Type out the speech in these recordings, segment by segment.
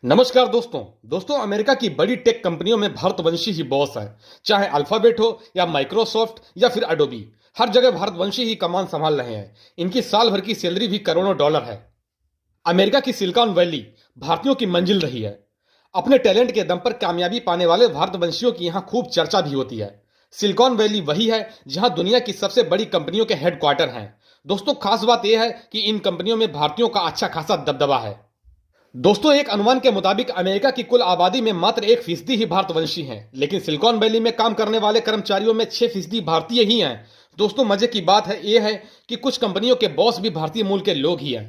नमस्कार दोस्तों। अमेरिका की बड़ी टेक कंपनियों में भारतवंशी ही बॉस है। चाहे अल्फाबेट हो या माइक्रोसॉफ्ट या फिर अडोबी, हर जगह भारतवंशी ही कमान संभाल रहे हैं। इनकी साल भर की सैलरी भी करोड़ों डॉलर है। अमेरिका की सिलिकॉन वैली भारतीयों की मंजिल रही है। अपने टैलेंट के दम पर कामयाबी पाने वाले भारतवंशियों की यहां खूब चर्चा भी होती है। सिलिकॉन वैली वही है जहां दुनिया की सबसे बड़ी कंपनियों के हेडक्वार्टर हैं। दोस्तों, खास बात यह है कि इन कंपनियों में भारतीयों का अच्छा खासा दबदबा है। दोस्तों, एक अनुमान के मुताबिक अमेरिका की कुल आबादी में मात्र 1% ही भारतवंशी हैं, लेकिन सिलिकॉन वैली में काम करने वाले कर्मचारियों में 6% भारतीय ही हैं। दोस्तों, मजे की बात है यह है कि कुछ कंपनियों के बॉस भी भारतीय मूल के लोग ही हैं।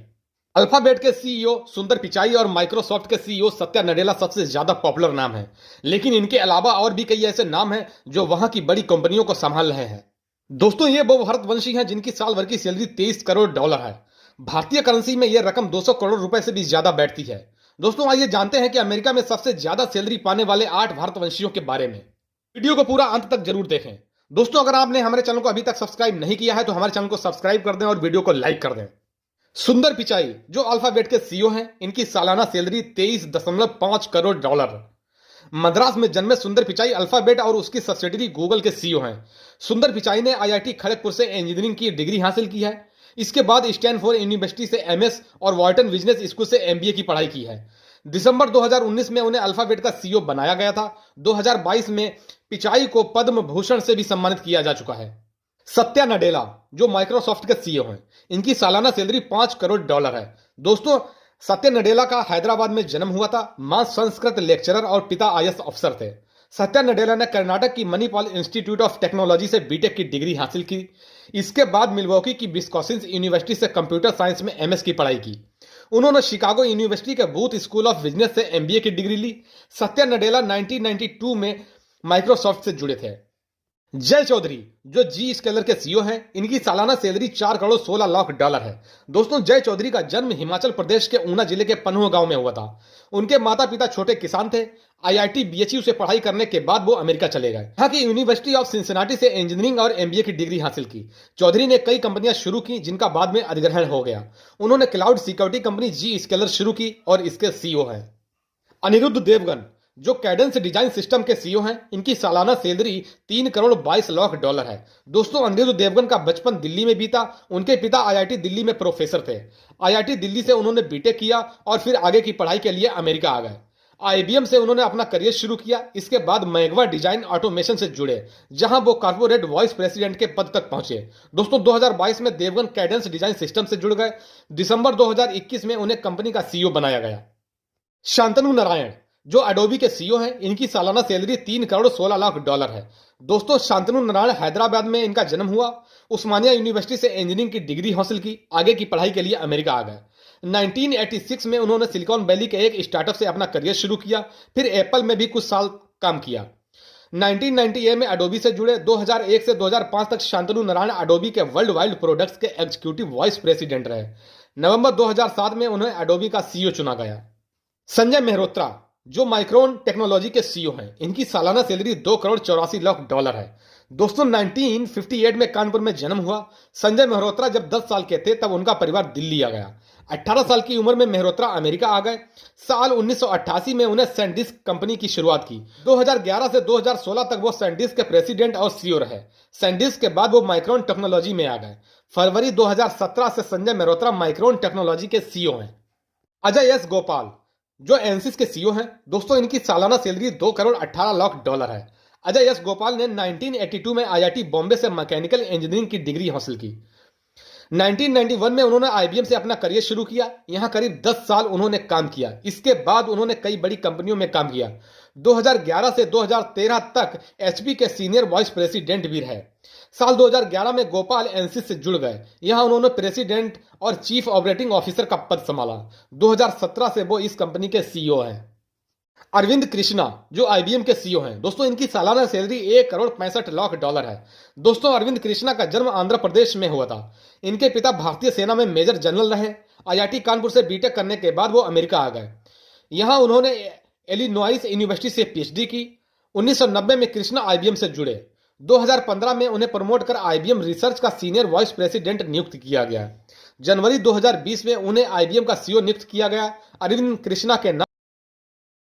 अल्फाबेट के सीईओ सुंदर पिचाई और माइक्रोसॉफ्ट के सीईओ सत्या नडेला सबसे ज्यादा पॉपुलर नाम है, लेकिन इनके अलावा और भी कई ऐसे नाम हैं जो वहां की बड़ी कंपनियों को संभाल रहे हैं। दोस्तों, ये वो भारतवंशी हैं जिनकी साल भर की सैलरी 23 करोड़ डॉलर है। भारतीय करेंसी में यह रकम 200 करोड़ रुपए से भी ज्यादा बैठती है। दोस्तों, आइए जानते हैं कि अमेरिका में सबसे ज्यादा सैलरी पाने वाले 8 भारतवंशियों के बारे में। वीडियो को पूरा अंत तक जरूर देखें। दोस्तों, अगर आपने हमारे चैनल को अभी तक सब्सक्राइब नहीं किया है तो हमारे चैनल को सब्सक्राइब कर दें और वीडियो को लाइक कर दें। सुंदर पिचाई जो अल्फाबेट के सीईओ हैं, इनकी सालाना सैलरी 23.5 करोड़ डॉलर। मद्रास में जन्मे सुंदर पिचाई अल्फाबेट और उसकी सब्सिडियरी गूगल के सीईओ हैं। सुंदर पिचाई ने आईआईटी खड़गपुर से इंजीनियरिंग की डिग्री हासिल की है। इसके बाद स्टैनफोर्ड यूनिवर्सिटी से एमएस और वॉर्टन बिजनेस स्कूल से एमबीए की पढ़ाई की है। दिसंबर 2019 में उन्हें अल्फाबेट का सीईओ बनाया गया था। 2022 में पिचाई को पद्म भूषण से भी सम्मानित किया जा चुका है। सत्या नडेला जो माइक्रोसॉफ्ट के सीईओ हैं, इनकी सालाना सैलरी 5 करोड़ डॉलर है। दोस्तों, सत्य नडेला का हैदराबाद में जन्म हुआ था। मां संस्कृत लेक्चरर और पिता आईएएस अफसर थे। सत्या नडेला ने कर्नाटक की मणिपाल इंस्टीट्यूट ऑफ टेक्नोलॉजी से बीटेक की डिग्री हासिल की। इसके बाद मिल्वॉकी की विस्कॉन्सिन यूनिवर्सिटी से कंप्यूटर साइंस में एमएस की पढ़ाई की। उन्होंने शिकागो यूनिवर्सिटी के बूथ स्कूल ऑफ बिजनेस से एमबीए की डिग्री ली। सत्या नडेला 1992 में माइक्रोसॉफ्ट से जुड़े थे। जय चौधरी जो जी स्केलर के सीईओ हैं, इनकी सालाना सैलरी 4 करोड़ 16 लाख डॉलर है। दोस्तों, जय चौधरी का जन्म हिमाचल प्रदेश के ऊना जिले के पनहुआ गांव में हुआ था। उनके माता पिता छोटे किसान थे। आईआईटी बीएचयू से पढ़ाई करने के बाद वो अमेरिका चले गए। यहाँ की यूनिवर्सिटी ऑफ सिंसिनाटी से इंजीनियरिंग और एमबीए की डिग्री हासिल की। चौधरी ने कई कंपनियां शुरू की जिनका बाद में अधिग्रहण हो गया। उन्होंने क्लाउड सिक्योरिटी कंपनी जी स्केलर शुरू की और इसके सीईओ हैं। अनिरुद्ध देवगन जो कैडेंस डिजाइन सिस्टम के सीईओ हैं, इनकी सालाना सैलरी 3 करोड़ 22 लाख डॉलर है। दोस्तों, अनिरुद्ध देवगन का बचपन दिल्ली में बीता। उनके पिता आईआईटी दिल्ली में प्रोफेसर थे। आईआईटी दिल्ली से उन्होंने बीटेक किया और फिर आगे की पढ़ाई के लिए अमेरिका आ गए। आईबीएम से उन्होंने अपना करियर शुरू किया। इसके बाद मैगवा डिजाइन ऑटोमेशन से जुड़े, जहां वो कॉर्पोरेट वाइस प्रेसिडेंट के पद तक पहुंचे। दोस्तों, 2022 में देवगन कैडेंस डिजाइन सिस्टम से जुड़ गए। दिसंबर 2021 में उन्हें कंपनी का सीईओ बनाया गया। शांतनु नारायण जो अडोबी के सीईओ हैं, इनकी सालाना सैलरी 3 करोड़ 16 लाख डॉलर है। दोस्तों, शांतनु नारायण हैदराबाद में इनका जन्म हुआ। उस्मानिया यूनिवर्सिटी से इंजीनियरिंग की डिग्री हासिल की। आगे की पढ़ाई के लिए अमेरिका आ गए। 1986 में उन्होंने सिलिकॉन वैली के एक स्टार्टअप से अपना करियर शुरू किया। फिर एप्पल में भी कुछ साल काम किया। 1998 में अडोबी से जुड़े। 2001 से 2005 तक शांतनु नारायण अडोबी के वर्ल्ड वाइड प्रोडक्ट्स के एग्जीक्यूटिव वाइस प्रेसिडेंट रहे। नवंबर 2007 में उन्हें अडोबी का सीईओ चुना गया। संजय मेहरोत्रा जो माइक्रोन टेक्नोलॉजी के सीईओ हैं, इनकी सालाना सैलरी 2 करोड़ 84 लाख डॉलर है। दोस्तों, 1958 में कानपुर में जन्म हुआ। संजय मेहरोत्रा जब 10 साल के थे तब उनका परिवार दिल्ली आ गया। 18 साल की उम्र में मेहरोत्रा अमेरिका आ गए। साल 1988 में उन्हें सैंडिस्क कंपनी की शुरुआत की। 2011 से 2016 तक वो सैंडिस्क के प्रेसिडेंट और सीईओ रहे। सैंडिस्क के बाद वो माइक्रोन टेक्नोलॉजी में आ गए। फरवरी 2017 से संजय मेहरोत्रा माइक्रोन टेक्नोलॉजी के सीईओ हैं। अजय एस गोपाल जो एनसिस के सीईओ हैं, दोस्तों इनकी सालाना सैलरी 2 करोड़ 18 लाख डॉलर है। अजय एस गोपाल ने 1982 में आईआईटी बॉम्बे से मैकेनिकल इंजीनियरिंग की डिग्री हासिल की। 1991 में उन्होंने आईबीएम से अपना करियर शुरू किया। यहां करीब 10 साल उन्होंने काम किया। इसके बाद उन्होंने कई बड़ी कंपनियों में काम किया। 2011 से 2013 तक एचपी के सीनियर वाइस प्रेसिडेंट भी रहे। साल 2011 में गोपाल एनसिस से जुड़ गए। यहां उन्होंने प्रेसिडेंट और चीफ ऑपरेटिंग ऑफिसर का पद संभाला। 2017 से वो इस कंपनी के सीईओ हैं। अरविंद कृष्णा जो आईबीएम के सीईओ हैं, दोस्तों इनकी सालाना सैलरी 1 करोड़ 65 लाख डॉलर है। दोस्तों, अरविंद कृष्णा का जन्म आंध्र प्रदेश में हुआ था। इनके पिता भारतीय सेना में मेजर जनरल रहे। आईआईटी कानपुर से बीटेक करने के बाद वो अमेरिका आ गए। यहां उन्होंने इलिनॉइस यूनिवर्सिटी से पीएचडी की। 1990 में कृष्णा आईबीएम से जुड़े। 2015 में उन्हें प्रमोट कर आईबीएम रिसर्च का सीनियर वाइस प्रेसिडेंट नियुक्त किया गया। जनवरी 2020 में उन्हें आईबीएम का सीईओ नियुक्त किया गया। अरविंद कृष्णा के नाम